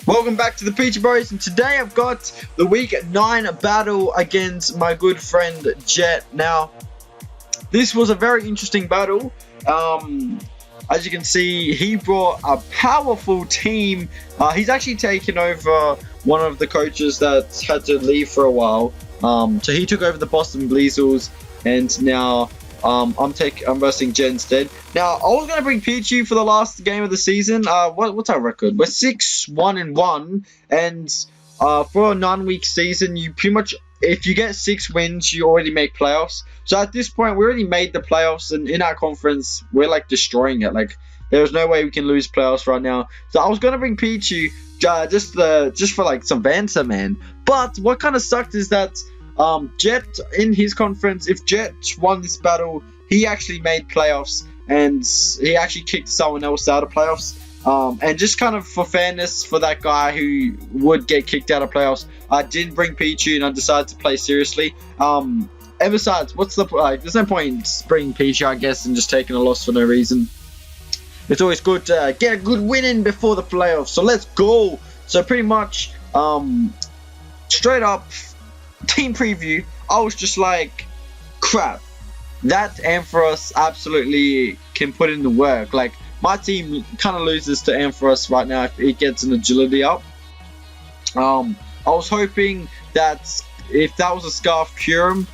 Welcome back to the ThePichuBros, and today I've got the week 9 battle against my good friend Jet. Now, this was a very interesting battle. As you can see, he brought a powerful team. He's actually taken over one of the coaches that had to leave for a while. So he took over the Boston Builzels, and now I'm versing Jet instead. Now, I was gonna bring Pichu for the last game of the season. What's our record? We're 6-1-1, and for a 9-week season, you pretty much, if you get 6 wins, you already make playoffs. So at this point, we already made the playoffs, and in our conference, we're like destroying it. Like, there's no way we can lose playoffs right now. So I was gonna bring Pichu just for like some banter, man. But what kind of sucked is that Jet in his conference, if Jet won this battle, he actually made playoffs, and he actually kicked someone else out of playoffs. And just kind of for fairness for that guy who would get kicked out of playoffs, I did bring Pichu and I decided to play seriously. And besides, what's the there's no point in bringing Pichu, I guess, and just taking a loss for no reason. It's always good to get a good win in before the playoffs. So let's go. So pretty much, straight up team preview, I was just like, crap, that Ampharos absolutely can put in the work. Like, my team kind of loses to Ampharos right now if it gets an agility up. I was hoping that if that was a Scarf Curum,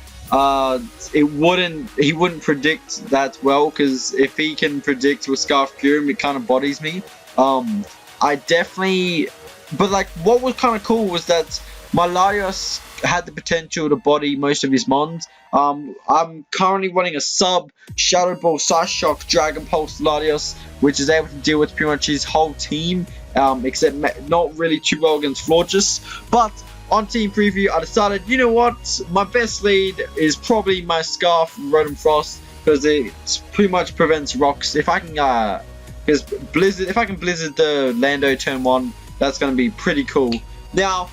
he wouldn't predict that well, because if he can predict with Scarf Curum, it kind of bodies me. But like, what was kind of cool was that my Larios had the potential to body most of his mons. I'm currently running a sub Shadow Ball Shock Dragon Pulse Larios, which is able to deal with pretty much his whole team, except not really too well against Florges. But on team preview, I decided, you know what, my best lead is probably my Scarf Rodent Frost, because it pretty much prevents rocks. If I can Blizzard the Lando turn 1, that's going to be pretty cool. Now,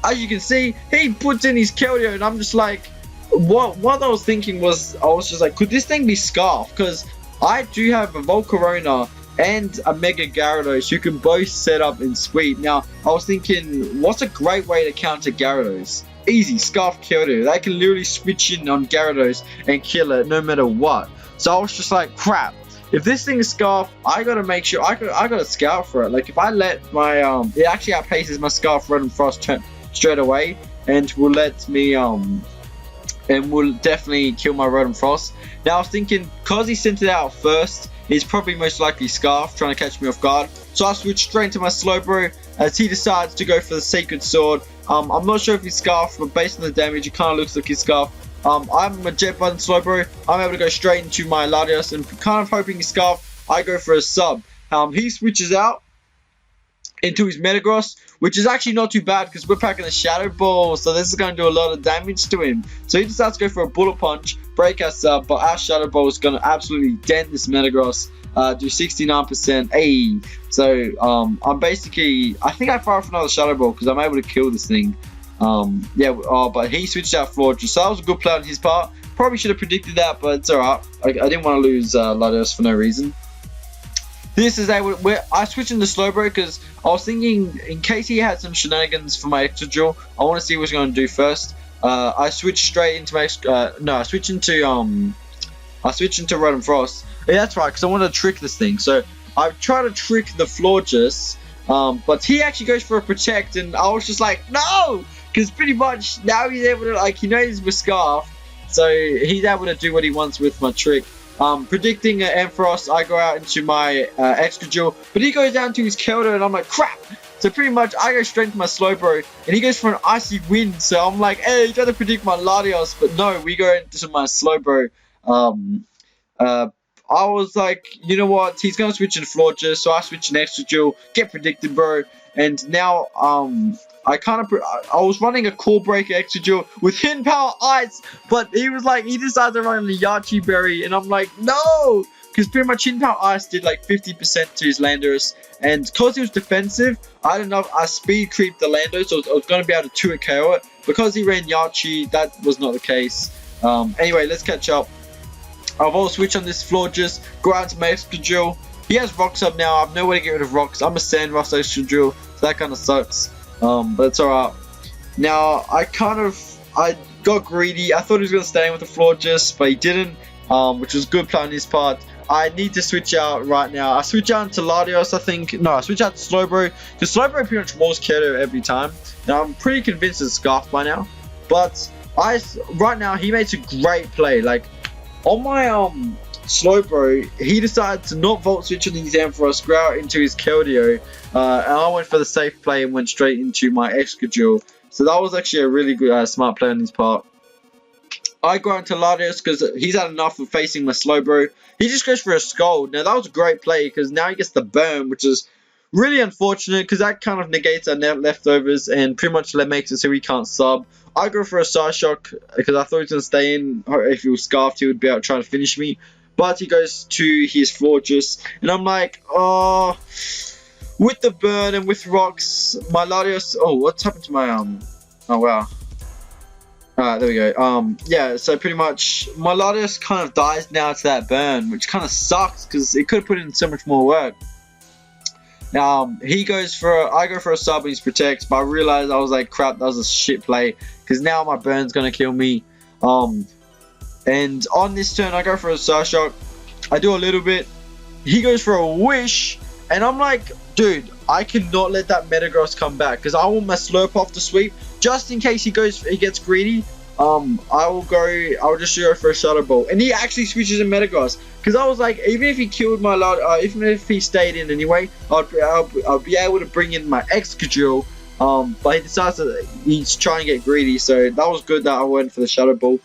as you can see, he puts in his Keldeo, and I'm just like, what I was thinking was, I was just like, could this thing be Scarf? Because I do have a Volcarona and a Mega Gyarados who can both set up in Sweep. Now, I was thinking, what's a great way to counter Gyarados? Easy, Scarf Keldeo. They can literally switch in on Gyarados and kill it no matter what. So I was just like, crap. If this thing is Scarf, I gotta make sure I gotta scout for it. Like, if I let my it actually outpaces my Scarf Rodent Frost turn straight away, and will let me and will definitely kill my Rodent Frost. Now I was thinking, cause he sent it out first, he's probably most likely Scarf, trying to catch me off guard. So I switched straight into my Slowbro as he decides to go for the Sacred Sword. I'm not sure if he's Scarf, but based on the damage, it kind of looks like he's Scarf. I'm a Jet Button Slowbro. I'm able to go straight into my Latios, and kind of hoping he's Scarf, I go for a sub. He switches out into his Metagross, which is actually not too bad because we're packing a Shadow Ball, so this is going to do a lot of damage to him. So he decides to go for a Bullet Punch, break us up, but our Shadow Ball is going to absolutely dent this Metagross, do 69%. Hey, so I think I fire off another Shadow Ball because I'm able to kill this thing. But he switched out Florges, so that was a good play on his part. Probably should have predicted that, but it's alright. I didn't want to lose Latios for no reason. This is I switched into Slowbro because I was thinking, in case he had some shenanigans for my extra drill, I want to see what he's going to do first. I switched straight into my I switched into Rodent Frost. Yeah, that's right, because I wanted to trick this thing. So I try to trick the Florges, but he actually goes for a Protect, and I was just like, no, because pretty much now he's able to, like, he knows with Scarf, so he's able to do what he wants with my trick. Predicting Ampharos, I go out into my Excadrill, but he goes down to his Keldeo, and I'm like, crap! So pretty much, I go straight into my Slowbro, and he goes for an Icy Wind, so I'm like, hey, you gotta predict my Latios, but no, we go into my Slowbro. I was like, you know what, he's gonna switch into Florges, so I switch in Excadrill, get predicted, bro, and now, I was running a Core Breaker Excadrill with Hidden Power Ice, but he decided to run the Yachi Berry, and I'm like, no! Because pretty much Hidden Power Ice did like 50% to his Landorus, and because he was defensive, I don't know, I speed creeped the Lando, so I was going to be able to 2-hit KO it. Because he ran Yachi, that was not the case. Anyway, let's catch up. I've also switched on this Florges, go out to my Excadrill. He has Rocks up now. I have no way to get rid of Rocks. I'm a Sand Rust Excadrill, so that kind of sucks. But it's alright. Now I got greedy. I thought he was gonna stay in with the Florges, but he didn't, which was good play on his part. I need to switch out right now. I switch out to Latios, I think. No, I switch out to Slowbro, because Slowbro pretty much walls Keto every time. Now I'm pretty convinced it's Scarf by now. But right now he makes a great play. Like on my Slowbro, he decided to not Volt Switch on his Ampharos, grow out into his Keldeo, and I went for the safe play and went straight into my Excadrill. So that was actually a really good smart play on his part. I go into Latios because he's had enough of facing my Slowbro. He just goes for a Scald. Now that was a great play because now he gets the burn, which is really unfortunate because that kind of negates our leftovers and pretty much makes it so he can't sub. I go for a Psyshock because I thought he was going to stay in. If he was Scarfed, he would be out trying to finish me. But he goes to his Florges, and I'm like, oh, with the burn and with rocks, my Latios. Oh, what's happened to my Oh wow. There we go. Yeah, so pretty much my Latios kind of dies now to that burn, which kind of sucks because it could have put in so much more work. Now I go for a sub and he's protects, but I realized I was like, crap, that was a shit play because now my burn's gonna kill me. And on this turn I go for a Psyshock. I do a little bit. He goes for a Wish, and I'm like, dude, I cannot let that Metagross come back because I want my Slurpuff to sweep just in case he gets greedy. I'll just go for a Shadow Ball, and he actually switches in Metagross because I was like, even if he killed my even if he stayed in anyway, I'll be able to bring in my Excadrill. But he decides that he's trying to get greedy, so that was good that I went for the Shadow Ball.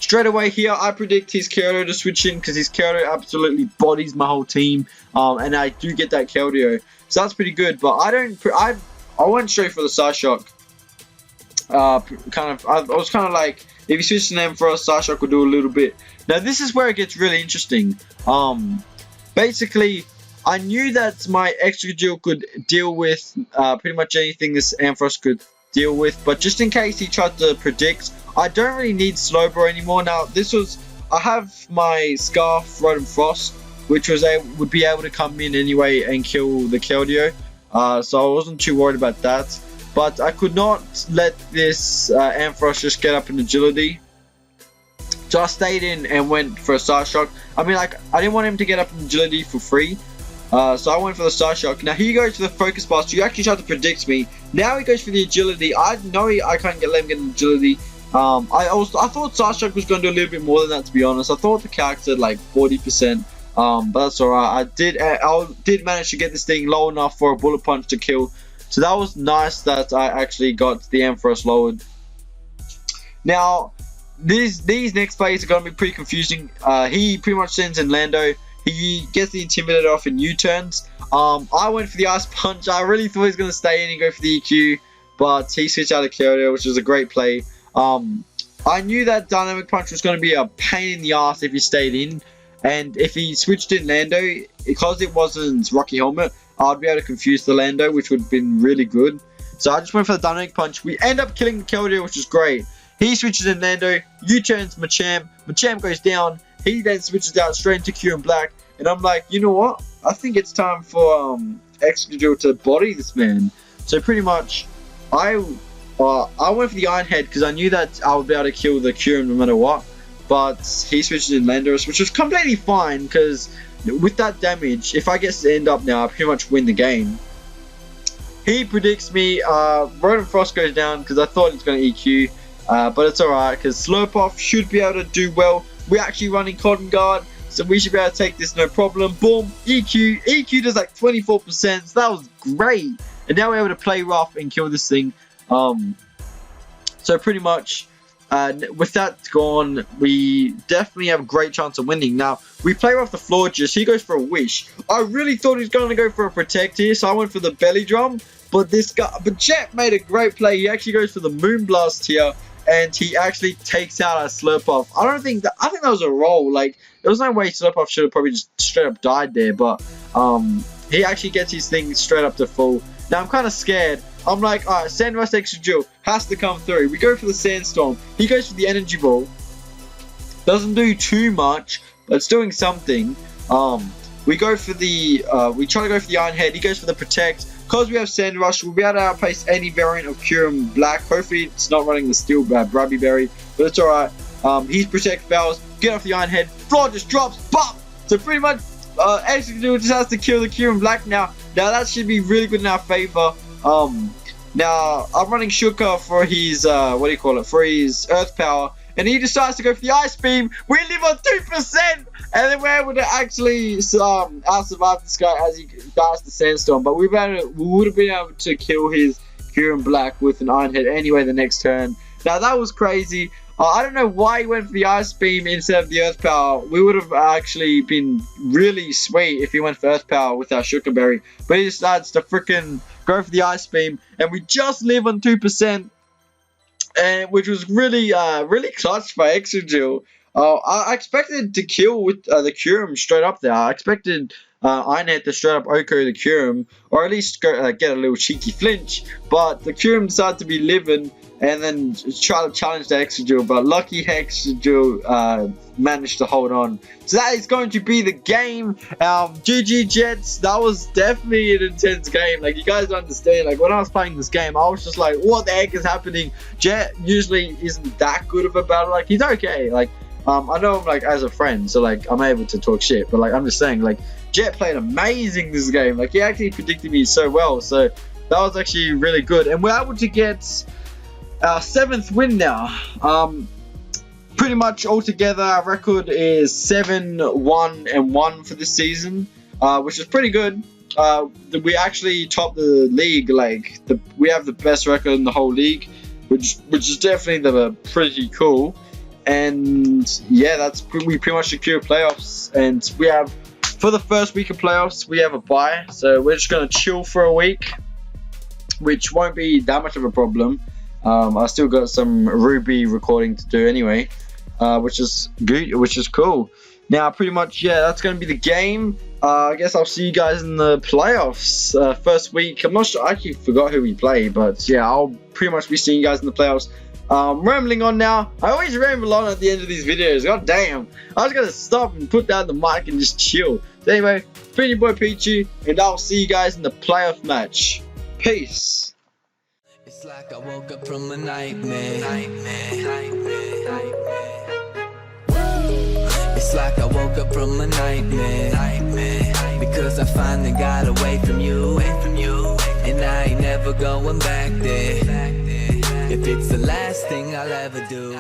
Straight away here, I predict his Keldeo to switch in because his Keldeo absolutely bodies my whole team, and I do get that Keldeo, so that's pretty good. But I went straight for the Psyshock. I was kind of like, if he switched to them for a Psyshock, would do a little bit. Now this is where it gets really interesting. Basically, I knew that my Excadrill could deal with pretty much anything this Ampharos could deal with, but just in case he tried to predict, I don't really need Slowbro anymore. Now I have my Scarf, Rotom Frost, which would be able to come in anyway and kill the Keldeo, so I wasn't too worried about that. But I could not let this Ampharos just get up in agility, so I stayed in and went for a Psyshock. I mean, like, I didn't want him to get up in agility for free. So I went for the Psyshock. Now he goes for the Focus Blast. You actually tried to predict me. Now he goes for the Agility. I know I can't let him get an Agility. I thought Psyshock was going to do a little bit more than that, to be honest. I thought the character like 40%. But that's alright. I did manage to get this thing low enough for a Bullet Punch to kill. So that was nice that I actually got the Ampharos lowered. Now these next plays are going to be pretty confusing. He pretty much sends in Lando. He gets the Intimidator off in U-turns. I went for the Ice Punch. I really thought he was going to stay in and go for the EQ, but he switched out of Keldeo, which was a great play. I knew that Dynamic Punch was going to be a pain in the ass if he stayed in, and if he switched in Lando, because it wasn't Rocky Helmet, I'd be able to confuse the Lando, which would have been really good. So I just went for the Dynamic Punch. We end up killing the Keldeo, which is great. He switches in Lando, U-turns Machamp. Machamp goes down. He then switches out straight into Q and Black, and I'm like, you know what? I think it's time for Excadrill to body this man. So pretty much, I went for the Iron Head because I knew that I would be able to kill the Kyurem no matter what. But he switches in Landorus, which was completely fine because with that damage, if I get to end up now, I pretty much win the game. He predicts me. Rotom Frost goes down because I thought it's going to EQ, but it's alright because Slurpuff should be able to do well. We're actually running Cotton Guard, so we should be able to take this no problem. Boom, EQ. EQ does like 24%, so that was great. And now we're able to play rough and kill this thing. So pretty much, with that gone, we definitely have a great chance of winning. Now, we play off the Florges. He goes for a Wish. I really thought he was going to go for a Protect here, so I went for the Belly Drum. But Jet made a great play. He actually goes for the Moonblast here, and he actually takes out our Slurpuff. I think that was a roll. Like, there was no way Slurpuff should have probably just straight up died there, but he actually gets his thing straight up to full. Now I'm kind of scared. I'm like, alright, Sandrust Excadrill has to come through. We go for the Sandstorm. He goes for the Energy Ball. Doesn't do too much, but it's doing something. we go for the we try to go for the Iron Head. He goes for the Protect. Because we have Sand Rush, we'll be able to outpace any variant of Kyurem Black. Hopefully it's not running the Steel Brubby Berry, but it's alright. His Protect fails, get off the Iron Head, Floor just drops, pop! So pretty much Exegil just has to kill the Kyurem Black now. Now that should be really good in our favor. Now I'm running Shuka for his for his Earth Power, and he decides to go for the Ice Beam. We live on 2%, and then we're able to actually out-survive this guy as he dies the Sandstorm. But we would have been able to kill his Kyurem Black with an Iron Head anyway the next turn. Now that was crazy. I don't know why he went for the Ice Beam instead of the Earth Power. We would have actually been really sweet if he went for Earth Power with our Shuka Berry. But he decides to freaking go for the Ice Beam, and we just live on 2%, and which was really clutch by Exegil. I expected to kill with the Kyurem straight up there. I expected Iron Head to straight up Oko the Kyurem, or at least go, get a little cheeky flinch. But the Kyurem decided to be living and then try to challenge the Exegil, but lucky Exegil managed to hold on. So that is going to be the game. GG Jets, that was definitely an intense game. Like, you guys don't understand, like when I was playing this game, I was just like, what the heck is happening? Jet usually isn't that good of a battle. Like, he's okay. Like, I know him like as a friend, so like I'm able to talk shit, but like I'm just saying, like Jet played amazing this game. Like, he actually predicted me so well, so that was actually really good, and we're able to get our 7th win now. Pretty much altogether our record is 7-1-1 for this season, which is pretty good. We actually topped the league. Like, we have the best record in the whole league, which is definitely pretty cool. And yeah, we pretty much secure playoffs, and we have, for the first week of playoffs, we have a bye, so we're just gonna chill for a week, which won't be that much of a problem. I still got some Ruby recording to do anyway, which is good, which is cool. Now, pretty much, yeah, that's going to be the game. I guess I'll see you guys in the playoffs first week. I'm not sure, I actually forgot who we play, but yeah, I'll pretty much be seeing you guys in the playoffs. Rambling on now. I always ramble on at the end of these videos. God damn. I was going to stop and put down the mic and just chill. So anyway, it's been your boy Pichu, and I'll see you guys in the playoff match. Peace. It's like I woke up from a nightmare. It's like I woke up from a nightmare. Because I finally got away from you. And I ain't never going back there. If it's the last thing I'll ever do.